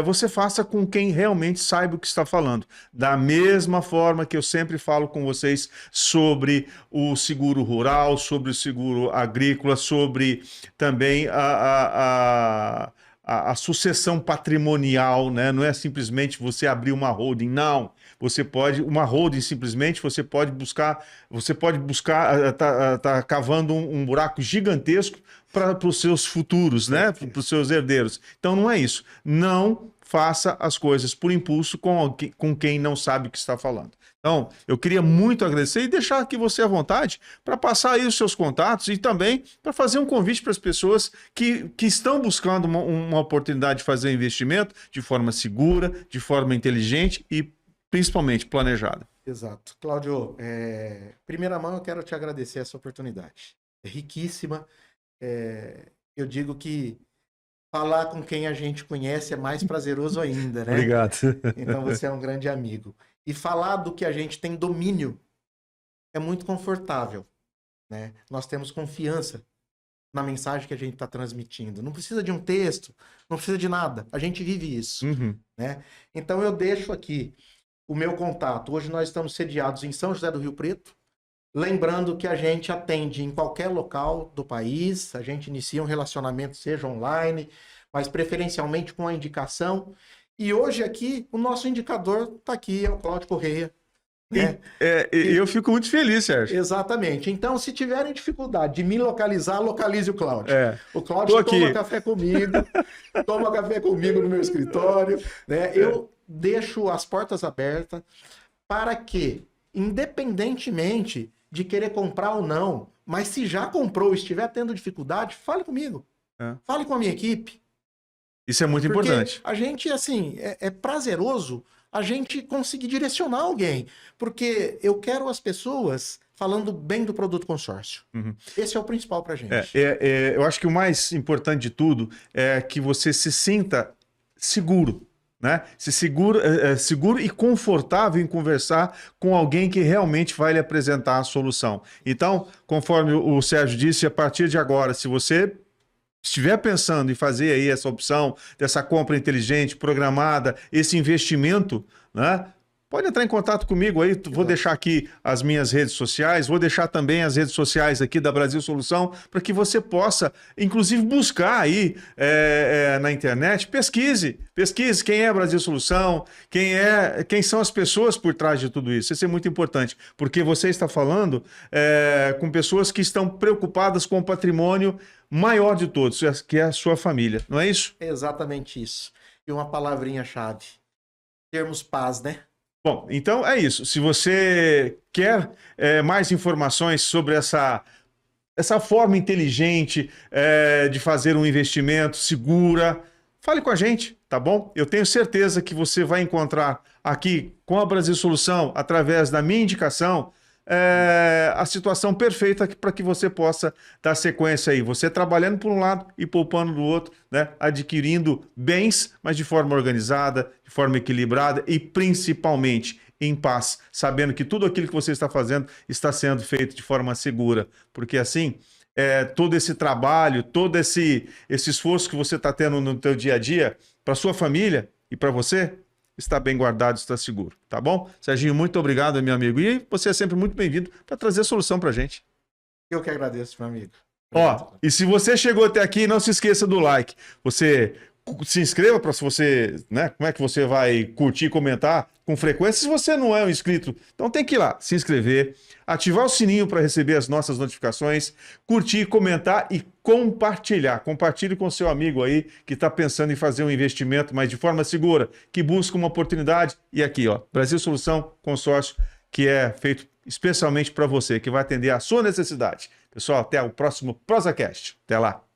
você faça com quem realmente saiba o que está falando. Da mesma forma que eu sempre falo com vocês sobre o seguro rural, sobre o seguro agrícola, sobre também a sucessão patrimonial, né? Não é simplesmente você abrir uma holding, não. Você pode, uma holding simplesmente, você pode buscar, tá cavando um buraco gigantesco para os seus futuros, né? Para os seus herdeiros. Então não é isso. Não faça as coisas por impulso com quem não sabe o que está falando. Então, eu queria muito agradecer e deixar aqui você à vontade para passar aí os seus contatos e também para fazer um convite para as pessoas que estão buscando uma oportunidade de fazer investimento de forma segura, de forma inteligente e principalmente planejada. Exato. Cláudio, primeira mão eu quero te agradecer essa oportunidade. É riquíssima. Eu digo que falar com quem a gente conhece é mais prazeroso ainda, né? Obrigado. Então você é um grande amigo. E falar do que a gente tem domínio é muito confortável, né? Nós temos confiança na mensagem que a gente está transmitindo. Não precisa de um texto, não precisa de nada. A gente vive isso, né? Então eu deixo aqui o meu contato. Hoje nós estamos sediados em São José do Rio Preto. Lembrando que a gente atende em qualquer local do país, a gente inicia um relacionamento, seja online, mas preferencialmente com a indicação. E hoje aqui, o nosso indicador está aqui, é o Cláudio Correia. Né? Eu fico muito feliz, Sérgio. Exatamente. Então, se tiverem dificuldade de me localizar, localize o Cláudio. O Cláudio toma café comigo no meu escritório. Né? Eu deixo as portas abertas para que, independentemente de querer comprar ou não, mas se já comprou e estiver tendo dificuldade, fale comigo. Fale com a minha equipe. Isso é muito importante. A gente, assim, é prazeroso a gente conseguir direcionar alguém, porque eu quero as pessoas falando bem do produto consórcio. Esse é o principal pra gente. Eu acho que o mais importante de tudo é que você se sinta seguro. Né? Seguro e confortável em conversar com alguém que realmente vai lhe apresentar a solução. Então, conforme o Sérgio disse, a partir de agora, se você estiver pensando em fazer aí essa opção dessa compra inteligente, programada, esse investimento, né? Pode entrar em contato comigo aí, vou deixar aqui as minhas redes sociais, vou deixar também as redes sociais aqui da Brasil Solução, para que você possa, inclusive, buscar aí na internet, pesquise quem é a Brasil Solução, quem são as pessoas por trás de tudo isso. Isso é muito importante, porque você está falando com pessoas que estão preocupadas com o patrimônio maior de todos, que é a sua família, não é isso? É exatamente isso. E uma palavrinha-chave, termos paz, né? Bom, então é isso. Se você quer mais informações sobre essa forma inteligente de fazer um investimento segura, fale com a gente, tá bom? Eu tenho certeza que você vai encontrar aqui com a Brasil Solução, através da minha indicação, a situação perfeita para que você possa dar sequência aí. Você trabalhando por um lado e poupando do outro, né? Adquirindo bens, mas de forma organizada, de forma equilibrada e principalmente em paz, sabendo que tudo aquilo que você está fazendo está sendo feito de forma segura, porque assim todo esse trabalho, todo esse esforço que você está tendo no teu dia a dia para sua família e para você está bem guardado, está seguro, tá bom? Serginho, muito obrigado, meu amigo. E você é sempre muito bem-vindo para trazer solução para a gente. Eu que agradeço, meu amigo. Ó, e se você chegou até aqui, não se esqueça do like. Você se inscreva para se você, né? Como é que você vai curtir, comentar com frequência se você não é um inscrito? Então tem que ir lá, se inscrever, ativar o sininho para receber as nossas notificações, curtir, comentar e compartilhar. Compartilhe com seu amigo aí que está pensando em fazer um investimento, mas de forma segura, que busca uma oportunidade. E aqui, ó, Brasil Solução Consórcio, que é feito especialmente para você, que vai atender a sua necessidade. Pessoal, até o próximo ProsaCast. Até lá.